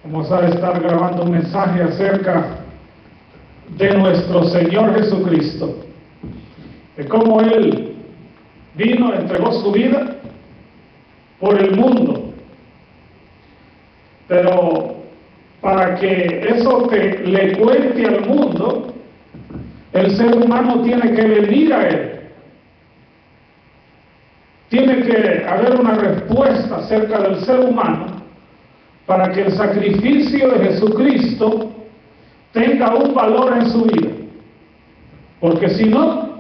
Vamos a estar grabando un mensaje acerca de nuestro Señor Jesucristo, de cómo Él vino, entregó su vida por el mundo. Pero para que eso le cuente al mundo, el ser humano tiene que venir a Él. Tiene que haber una respuesta acerca del ser humano para que el sacrificio de Jesucristo tenga un valor en su vida. Porque si no,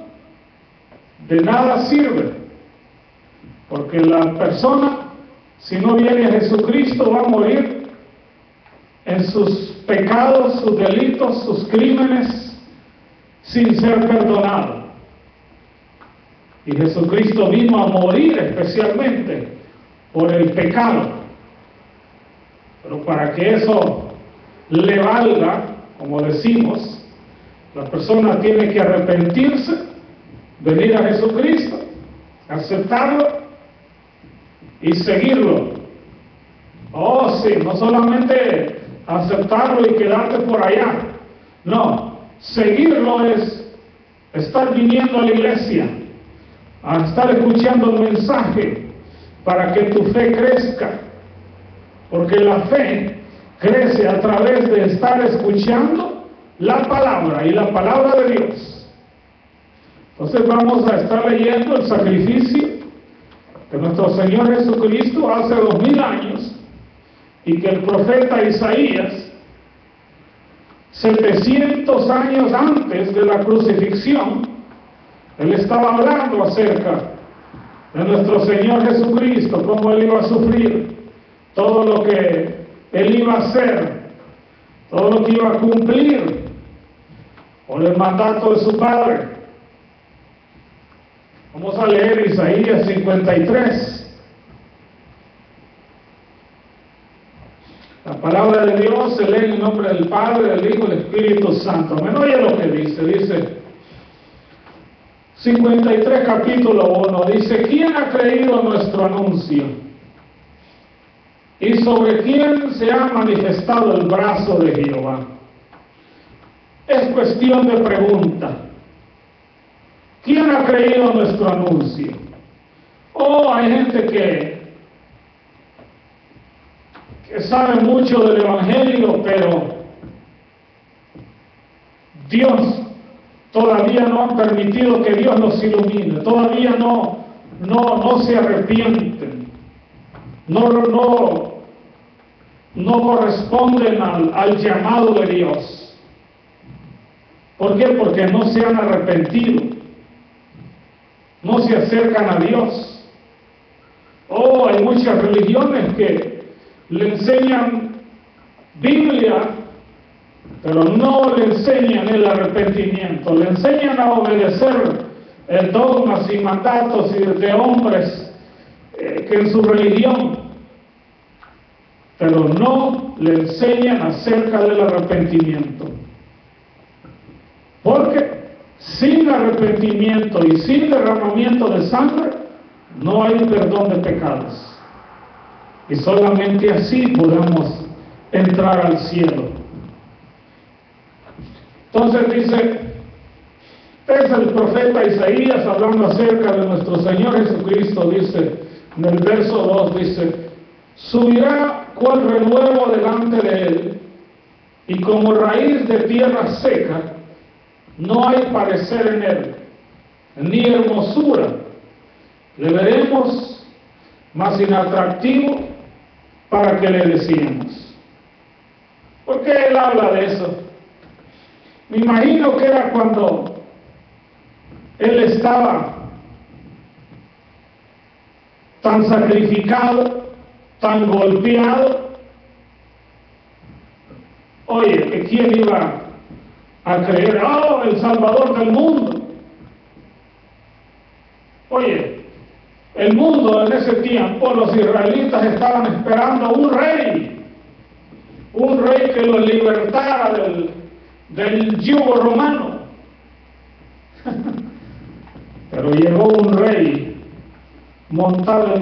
de nada sirve. Porque la persona, si no viene a Jesucristo, va a morir en sus pecados, sus delitos, sus crímenes, sin ser perdonado. Y Jesucristo vino a morir especialmente por el pecado. Pero para que eso le valga, como decimos, la persona tiene que arrepentirse, venir a Jesucristo, aceptarlo y seguirlo. Oh, sí, no solamente aceptarlo y quedarte por allá. No, seguirlo es estar viniendo a la iglesia, a estar escuchando el mensaje para que tu fe crezca. Porque la fe crece a través de estar escuchando la palabra y la palabra de Dios. Entonces vamos a estar leyendo el sacrificio que nuestro Señor Jesucristo hace 2000 años y que el profeta Isaías, 700 años antes de la crucifixión, él estaba hablando acerca de nuestro Señor Jesucristo, cómo Él iba a sufrir, todo lo que Él iba a hacer, todo lo que iba a cumplir por el mandato de su Padre. Vamos a leer Isaías 53. La palabra de Dios se lee en el nombre del Padre, del Hijo y del Espíritu Santo. Me oye lo que dice 53 capítulo 1, dice: ¿quién ha creído nuestro anuncio? ¿Y sobre quién se ha manifestado el brazo de Jehová? Es cuestión de pregunta. ¿Quién ha creído nuestro anuncio? Oh, hay gente que sabe mucho del Evangelio, pero Dios todavía no ha permitido que Dios los ilumine. Todavía no se arrepienten. No corresponden al llamado de Dios. ¿Por qué? Porque no se han arrepentido, no se acercan a Dios. Oh, hay muchas religiones que le enseñan Biblia, pero no le enseñan el arrepentimiento, le enseñan a obedecer dogmas y mandatos de hombres que en su religión, pero no le enseñan acerca del arrepentimiento. Porque sin arrepentimiento y sin derramamiento de sangre no hay perdón de pecados. Y solamente así podemos entrar al cielo. Entonces dice, es el profeta Isaías hablando acerca de nuestro Señor Jesucristo. Dice en el verso 2, dice: subirá cual renuevo delante de él, y como raíz de tierra seca, no hay parecer en él, ni hermosura. Le veremos más inatractivo para que le decimos. ¿Por qué él habla de eso? Me imagino que era cuando él estaba tan sacrificado, tan golpeado. Oye, que quién iba a creer, oh, el Salvador del mundo. Oye, el mundo en ese tiempo, los israelitas estaban esperando un rey que los libertara del yugo romano. Pero llegó un rey montado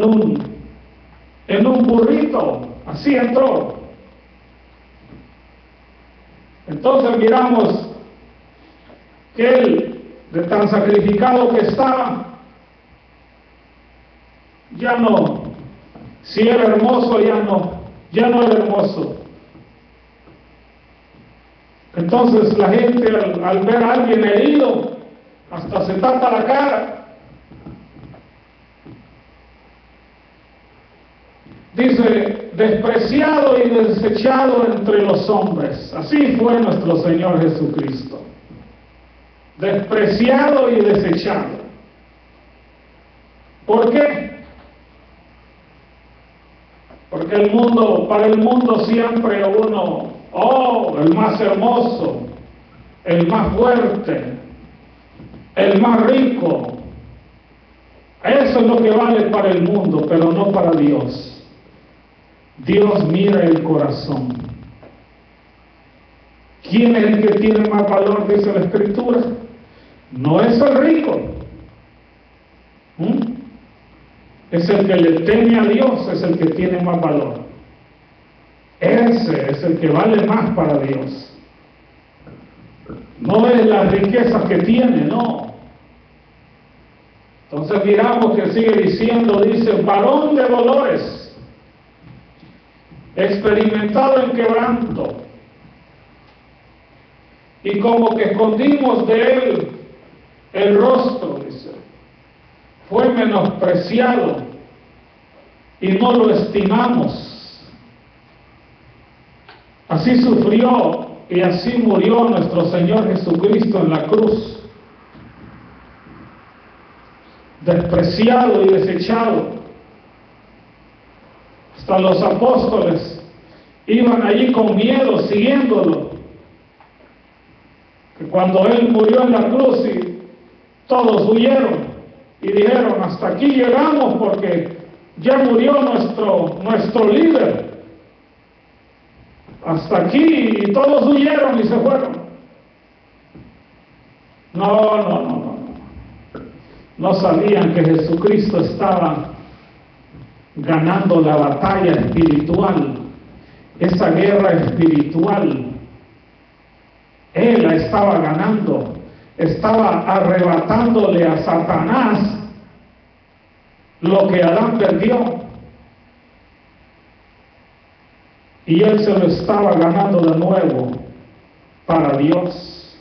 en un burrito, así entró, Entonces miramos que él, de tan sacrificado que estaba, ya no, si era hermoso, ya no era hermoso. Entonces la gente al ver a alguien herido, hasta se tapa la cara. Dice, despreciado y desechado entre los hombres. Así fue nuestro Señor Jesucristo. Despreciado y desechado. ¿Por qué? Porque para el mundo siempre uno, el más hermoso, el más fuerte, el más rico. Eso es lo que vale para el mundo, pero no para Dios. Dios mira el corazón. ¿Quién es el que tiene más valor, dice la Escritura? No es el rico. Es el que le teme a Dios, es el que tiene más valor. Ese es el que vale más para Dios. No es las riquezas que tiene, no. Entonces miramos que sigue diciendo, dice, varón de dolores, experimentado en quebranto, y como que escondimos de él el rostro, dice, fue menospreciado y no lo estimamos. Así sufrió y así murió nuestro Señor Jesucristo en la cruz, despreciado y desechado. Hasta los apóstoles iban allí con miedo siguiéndolo. Que cuando él murió en la cruz y todos huyeron y dijeron, hasta aquí llegamos porque ya murió nuestro líder. Hasta aquí, y todos huyeron y se fueron. No sabían que Jesucristo estaba ganando la batalla espiritual, esa guerra espiritual. Él la estaba ganando, estaba arrebatándole a Satanás lo que Adán perdió, y él se lo estaba ganando de nuevo para Dios.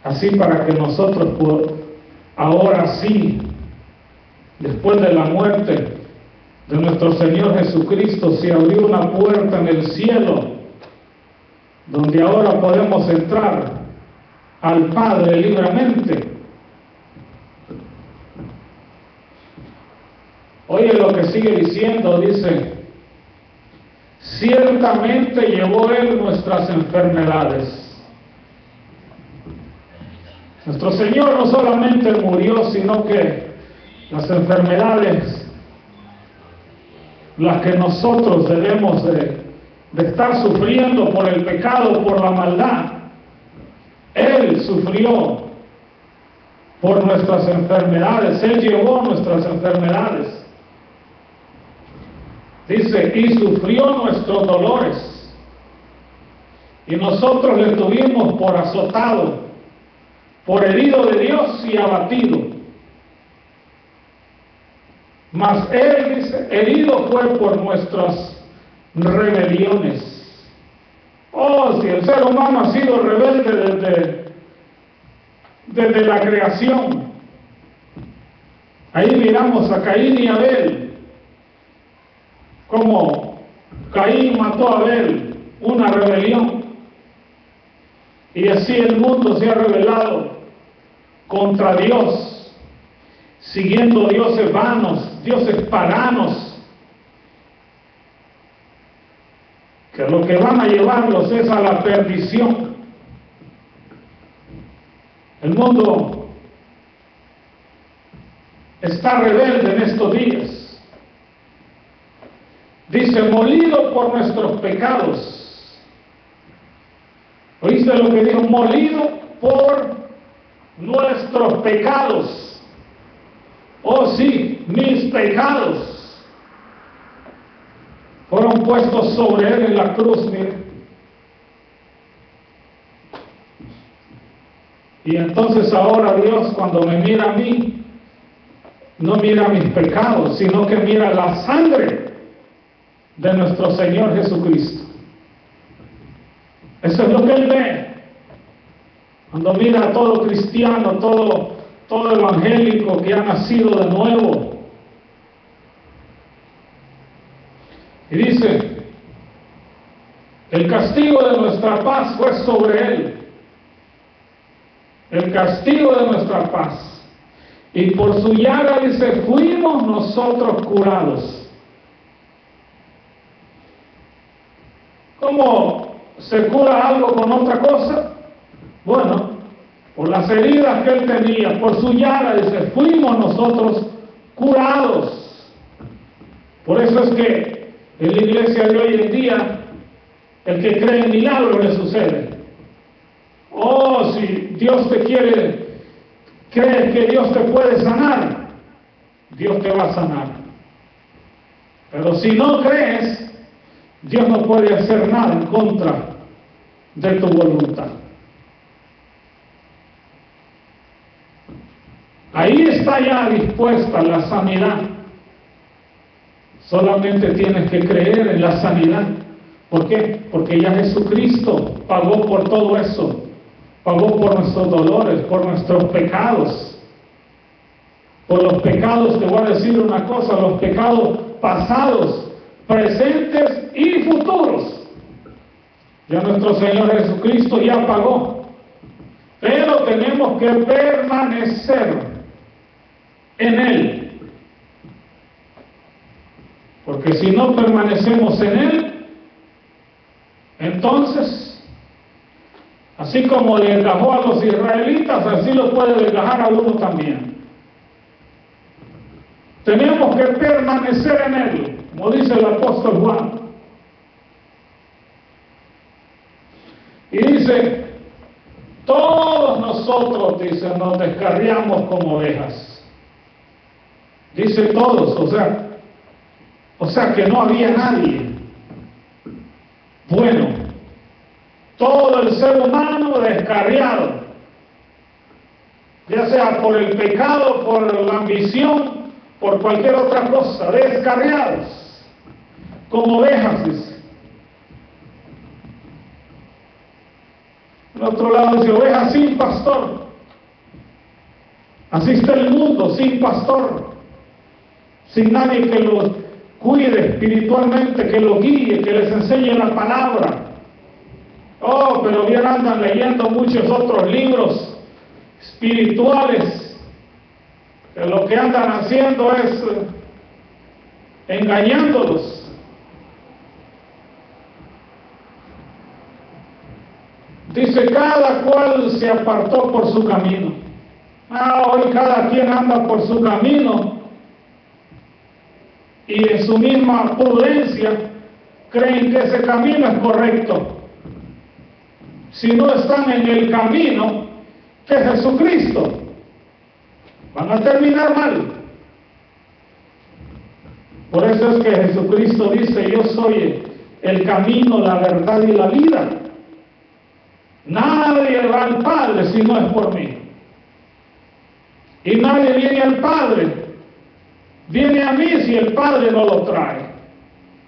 Así para que nosotros ahora sí, después de la muerte de nuestro Señor Jesucristo, se abrió una puerta en el cielo, donde ahora podemos entrar al Padre libremente. Oye lo que sigue diciendo, dice, ciertamente llevó Él nuestras enfermedades. Nuestro Señor no solamente murió, sino que las enfermedades, las que nosotros debemos de estar sufriendo por el pecado, por la maldad, Él sufrió por nuestras enfermedades, Él llevó nuestras enfermedades. Dice, y sufrió nuestros dolores, y nosotros le tuvimos por azotado, por herido de Dios y abatido. Mas Él, dice, herido fue por nuestras rebeliones. Si el ser humano ha sido rebelde desde la creación. Ahí miramos a Caín y Abel, como Caín mató a Abel, una rebelión, y así el mundo se ha rebelado contra Dios, siguiendo dioses vanos, dioses paganos, que lo que van a llevarlos es a la perdición. El mundo está rebelde en estos días. Dice, molido por nuestros pecados. ¿Oíste lo que dijo? Molido por nuestros pecados. Oh sí, mis pecados fueron puestos sobre Él en la cruz, mire. Y entonces ahora Dios, cuando me mira a mí, no mira mis pecados, sino que mira la sangre de nuestro Señor Jesucristo. Eso es lo que Él ve. Cuando mira a todo cristiano, todo evangélico que ha nacido de nuevo. Y dice, el castigo de nuestra paz fue sobre Él. El castigo de nuestra paz. Y por su llaga, dice, fuimos nosotros curados. ¿Cómo se cura algo con otra cosa? Bueno, por las heridas que Él tenía, por su llaga, dice, fuimos nosotros curados. Por eso es que en la iglesia de hoy en día, el que cree en milagros le sucede. Oh, si Dios te quiere, crees que Dios te puede sanar, Dios te va a sanar. Pero si no crees, Dios no puede hacer nada en contra de tu voluntad. Ahí está ya dispuesta la sanidad. Solamente tienes que creer en la sanidad. ¿Por qué? Porque ya Jesucristo pagó por todo eso. Pagó por nuestros dolores, por nuestros pecados. Por los pecados, te voy a decir una cosa, los pecados pasados, presentes y futuros. Ya nuestro Señor Jesucristo ya pagó. Pero tenemos que permanecer en Él. Porque si no permanecemos en Él, entonces, así como le desgajó a los israelitas, así lo puede desgajar a uno también. Tenemos que permanecer en Él, como dice el apóstol Juan. Y dice, todos nosotros, dice, nos descarriamos como ovejas. Dice todos, o sea que no había nadie bueno. Todo el ser humano descarriado, ya sea por el pecado, por la ambición, por cualquier otra cosa, descarriados, como ovejas, dice. En otro lado dice, ovejas sin pastor. Así está el mundo, sin pastor, sin nadie que los cuide espiritualmente, que los guíe, que les enseñe la palabra. Oh, pero bien andan leyendo muchos otros libros espirituales, que lo que andan haciendo es engañándolos. Dice, cada cual se apartó por su camino. Hoy cada quien anda por su camino y en su misma prudencia creen que ese camino es correcto. Si no están en el camino que es Jesucristo, van a terminar mal. Por eso es que Jesucristo dice, yo soy el camino, la verdad y la vida. Nadie va al Padre si no es por mí. Y nadie viene al Padre, viene a mí si el Padre no lo trae.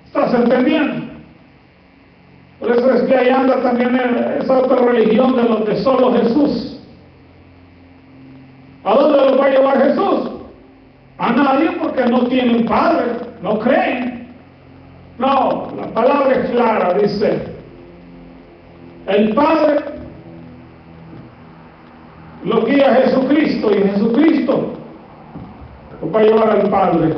¿Estás entendiendo? Por eso es que ahí anda también esa otra religión de los de solo Jesús. ¿A dónde los va a llevar Jesús? A nadie, porque no tienen Padre, no creen. No, la palabra es clara, dice, el Padre lo guía a Jesucristo y Jesucristo lo va a llevar al Padre.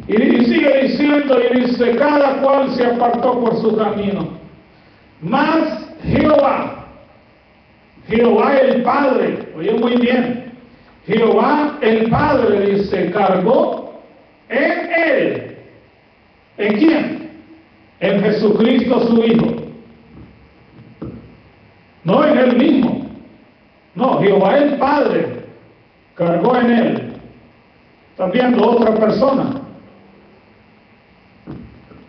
Y sigue diciendo, y dice, cada cual se apartó por su camino. Mas Jehová el Padre, oye muy bien, Jehová el Padre, dice, cargó en Él. ¿En quién? En Jesucristo su Hijo. No en Él mismo. No, Jehová el Padre cargó en Él. ¿Estás viendo otra persona?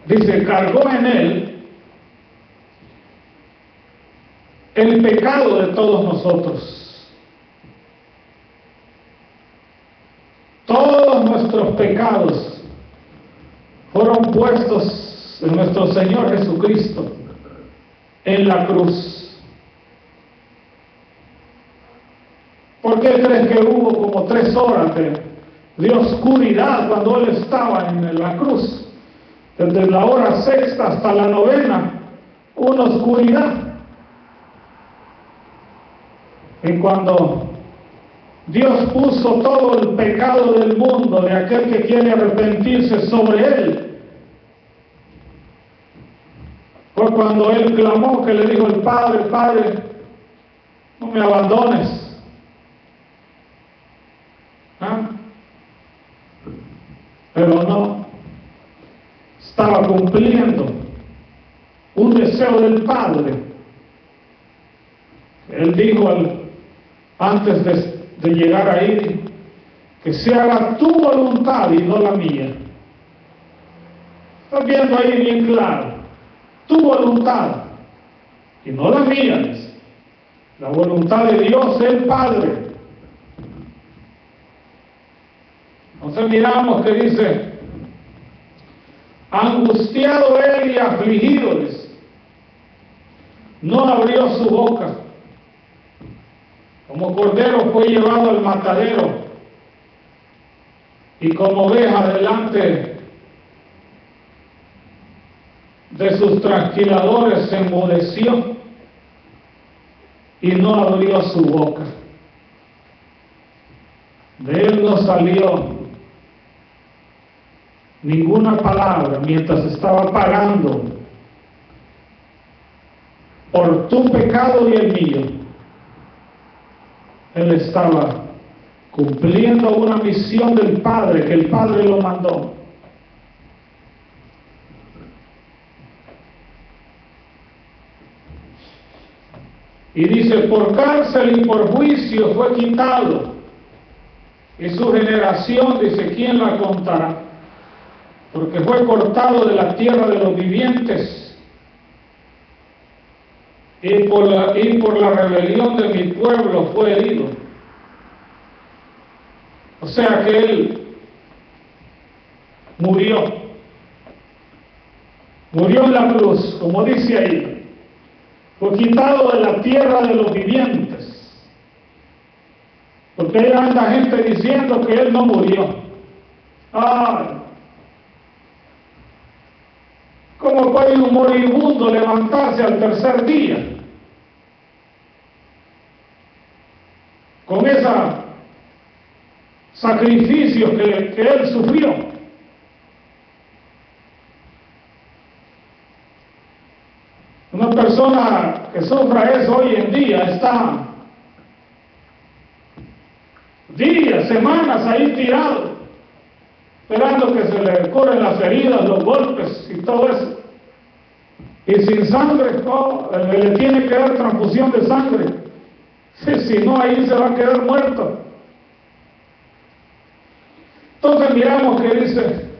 Dice, cargó en Él el pecado de todos nosotros. Todos nuestros pecados fueron puestos en nuestro Señor Jesucristo en la cruz. ¿Por qué crees que hubo como 3 horas de oscuridad cuando Él estaba en la cruz? Desde la hora 6ª hasta la 9ª, una oscuridad. Y cuando Dios puso todo el pecado del mundo de aquel que quiere arrepentirse sobre Él, fue cuando Él clamó, que le dijo el Padre: Padre, no me abandones. ¿Ah? Pero no, estaba cumpliendo un deseo del Padre. Él dijo antes de llegar ahí, que se haga tu voluntad y no la mía. Estás viendo ahí bien claro, tu voluntad y no la mía. Dice. La voluntad de Dios, el Padre. Entonces miramos que dice: angustiado él y afligido, dice, no abrió su boca. Como cordero fue llevado al matadero, y como oveja delante de sus trasquiladores se enmudeció y no abrió su boca. De él no salió ninguna palabra mientras estaba pagando por tu pecado y el mío. Él estaba cumpliendo una misión del Padre, que el Padre lo mandó. Y dice: por cárcel y por juicio fue quitado, y su generación, dice, ¿quién la contará? Porque fue cortado de la tierra de los vivientes, y por la rebelión de mi pueblo fue herido. O sea que Él murió en la cruz, como dice ahí, fue quitado de la tierra de los vivientes. Porque ahí anda gente diciendo que Él no murió. ¡Ay! ¿Cómo puede un moribundo levantarse al tercer día? Con ese sacrificio que Él sufrió. Una persona que sufra eso hoy en día está días, semanas ahí tirado, esperando que se le corren las heridas, los golpes y todo eso. Y sin sangre, no, le tiene que dar transfusión de sangre. Si no, ahí se va a quedar muerto. Entonces miramos que dice: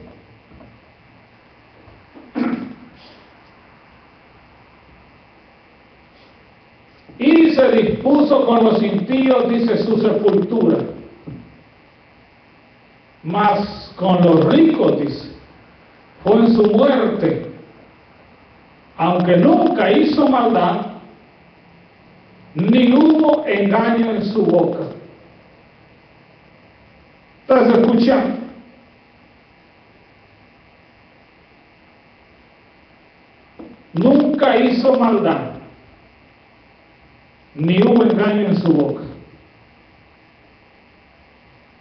y se dispuso con los impíos, dice, su sepultura, mas con los ricos, dice, fue en su muerte, aunque nunca hizo maldad, ni hubo engaño en su boca. ¿Estás escuchando? Nunca hizo maldad, ni hubo engaño en su boca.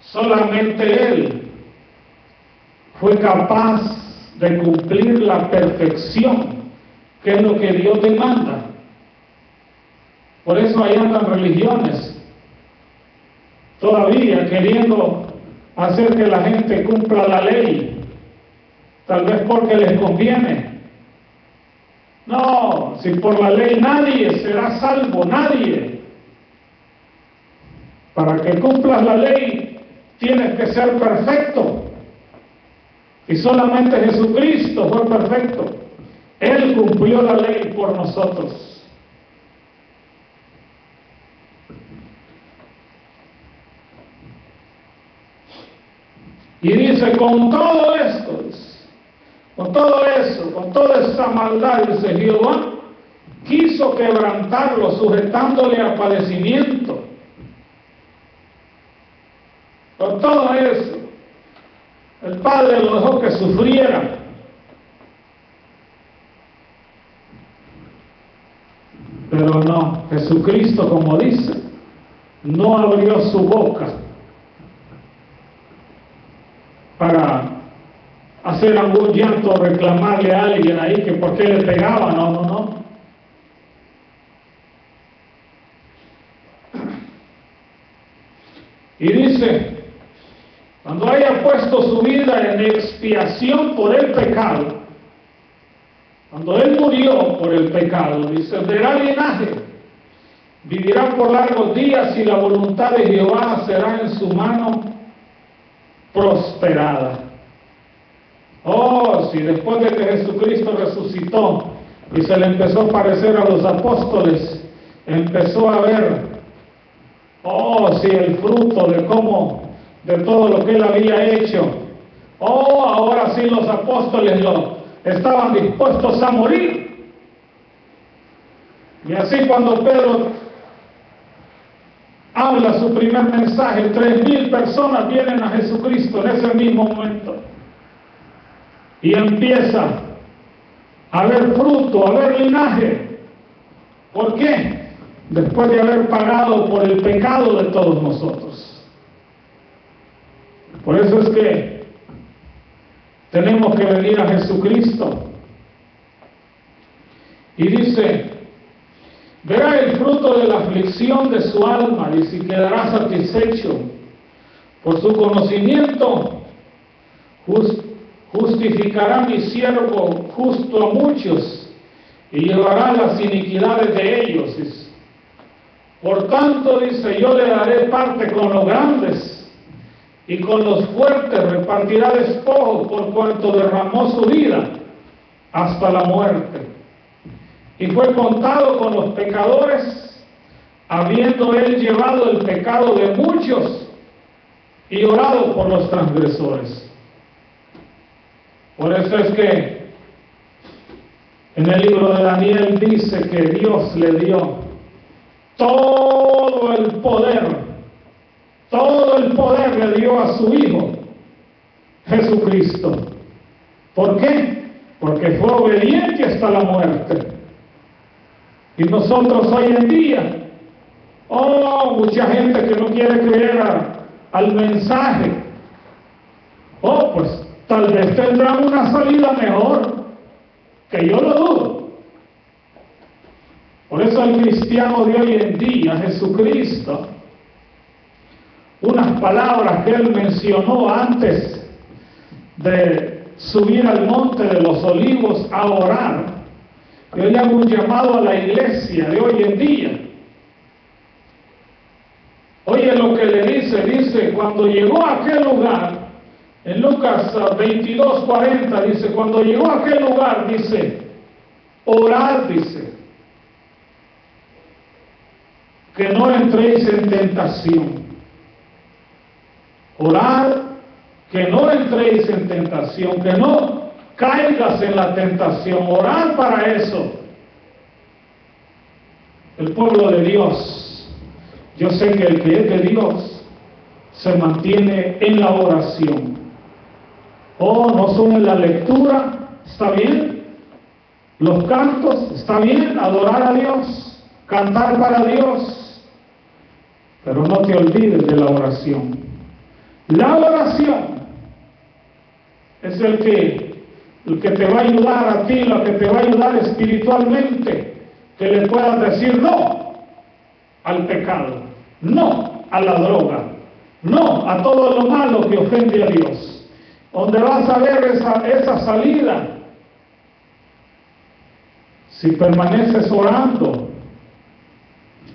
Solamente Él fue capaz de cumplir la perfección, que es lo que Dios demanda. Por eso ahí andan religiones todavía queriendo hacer que la gente cumpla la ley, tal vez porque les conviene. No, si por la ley nadie será salvo, nadie. Para que cumplas la ley tienes que ser perfecto, y solamente Jesucristo fue perfecto. Él cumplió la ley por nosotros. Y dice, con todo esto, con todo eso, con toda esa maldad, dice, Jehová quiso quebrantarlo, sujetándole a padecimiento. Con todo eso, el Padre lo dejó que sufriera. Pero no, Jesucristo, como dice, no abrió su boca para hacer algún llanto o reclamarle a alguien ahí que por qué le pegaba. No. Y dice, cuando haya puesto su vida en expiación por el pecado, cuando Él murió por el pecado, dice, verá linaje, vivirá por largos días y la voluntad de Jehová será en su mano prosperada. Oh, si después de que Jesucristo resucitó y se le empezó a parecer a los apóstoles, empezó a ver, oh, si el fruto de todo lo que Él había hecho, oh, ahora sí los apóstoles estaban dispuestos a morir. Y así cuando Pedro habla su primer mensaje, 3,000 personas vienen a Jesucristo en ese mismo momento. Y empieza a haber fruto, a haber linaje. ¿Por qué? Después de haber pagado por el pecado de todos nosotros. Por eso es que tenemos que venir a Jesucristo. Y dice, verá el fruto de la aflicción de su alma, dice, y quedará satisfecho. Por su conocimiento justificará mi siervo justo a muchos y llevará las iniquidades de ellos. Dice. Por tanto, dice, yo le daré parte con los grandes y con los fuertes repartirá despojos por cuanto derramó su vida hasta la muerte. Y fue contado con los pecadores, habiendo él llevado el pecado de muchos y orado por los transgresores. Por eso es que en el libro de Daniel dice que Dios le dio todo el poder le dio a su Hijo, Jesucristo. ¿Por qué? Porque fue obediente hasta la muerte. Y nosotros hoy en día, mucha gente que no quiere creer al mensaje, pues tal vez tendrán una salida mejor, que yo lo dudo. Por eso el cristiano de hoy en día, Jesucristo, unas palabras que él mencionó antes de subir al monte de los olivos a orar, yo le hago un llamado a la iglesia de hoy en día. Oye lo que le dice, cuando llegó a aquel lugar, en Lucas 22:40, dice, cuando llegó a aquel lugar, dice, orad, dice, que no entréis en tentación. Orad, que no entréis en tentación, que no caigas en la tentación. Orad para eso. El pueblo de Dios, yo sé que el que es de Dios se mantiene en la oración. No solo en la lectura, está bien. Los cantos, está bien. Adorar a Dios, cantar para Dios, pero no te olvides de la oración. La oración es el que te va a ayudar a ti, lo que te va a ayudar espiritualmente, que le puedas decir no al pecado, no a la droga, no a todo lo malo que ofende a Dios. Donde vas a ver esa salida, si permaneces orando,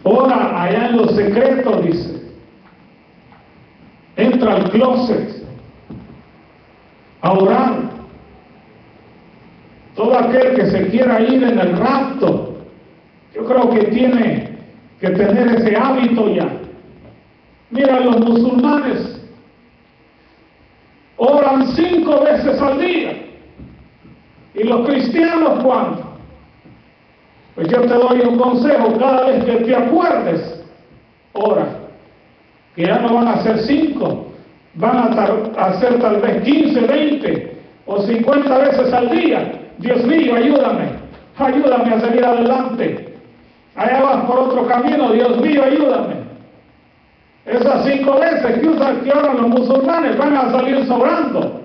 ora allá en los secretos, dice. Entra al closet a orar. Todo aquel que se quiera ir en el rapto, yo creo que tiene que tener ese hábito ya. Mira, los musulmanes, oran 5 veces al día. ¿Y los cristianos cuánto? Pues yo te doy un consejo: cada vez que te acuerdes, ora. Que ya no van a ser 5, van a ser tal vez 15, 20 o 50 veces al día. Dios mío, ayúdame a seguir adelante. Allá vas por otro camino, Dios mío, ayúdame. Esas 5 veces que oran los musulmanes van a salir sobrando.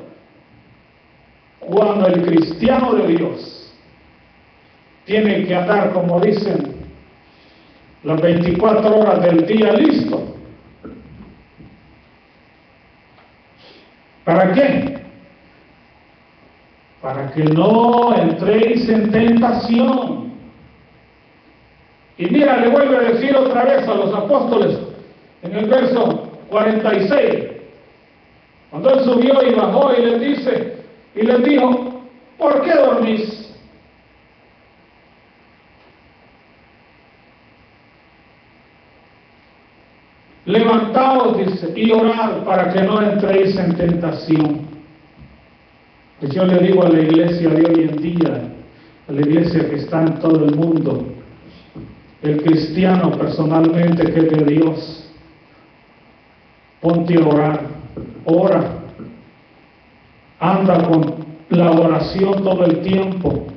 Cuando el cristiano de Dios tiene que andar, como dicen, las 24 horas del día listo. ¿Para qué? Para que no entréis en tentación. Y mira, le vuelve a decir otra vez a los apóstoles en el verso 46, cuando él subió y bajó y les dijo: ¿por qué dormís? Levantaos, dice, y orad para que no entréis en tentación. Pues yo le digo a la iglesia de hoy en día, a la iglesia que está en todo el mundo, el cristiano personalmente que es de Dios, ponte a orar, ora, anda con la oración todo el tiempo,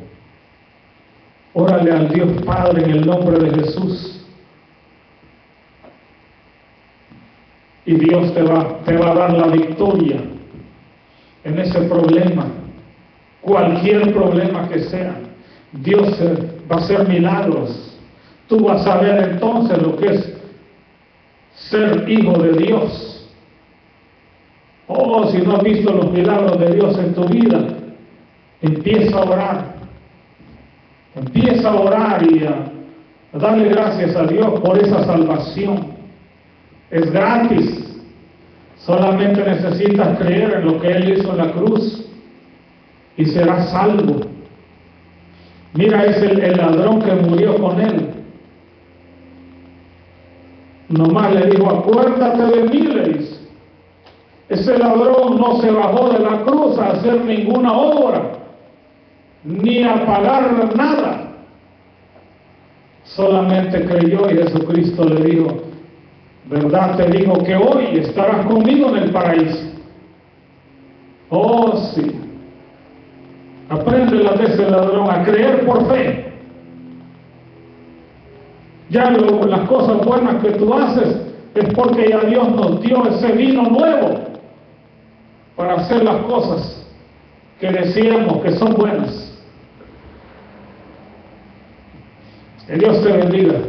órale al Dios Padre en el nombre de Jesús. Y Dios te va a dar la victoria en ese problema, cualquier problema que sea. Dios va a hacer milagros. Tú vas a ver entonces lo que es ser hijo de Dios. Oh, si no has visto los milagros de Dios en tu vida, empieza a orar. Empieza a orar y a darle gracias a Dios por esa salvación. Es gratis. Solamente necesitas creer en lo que Él hizo en la cruz y serás salvo. Mira, es el ladrón que murió con Él. Nomás le dijo: acuérdate de mí, le dice. Ese ladrón no se bajó de la cruz a hacer ninguna obra, ni a pagar nada. Solamente creyó y Jesucristo le dijo: verdad te digo que hoy estarás conmigo en el paraíso. Oh, sí. Aprende de ese ladrón a creer por fe. Ya las cosas buenas que tú haces es porque ya Dios nos dio ese vino nuevo para hacer las cosas que decíamos que son buenas. Que Dios te bendiga.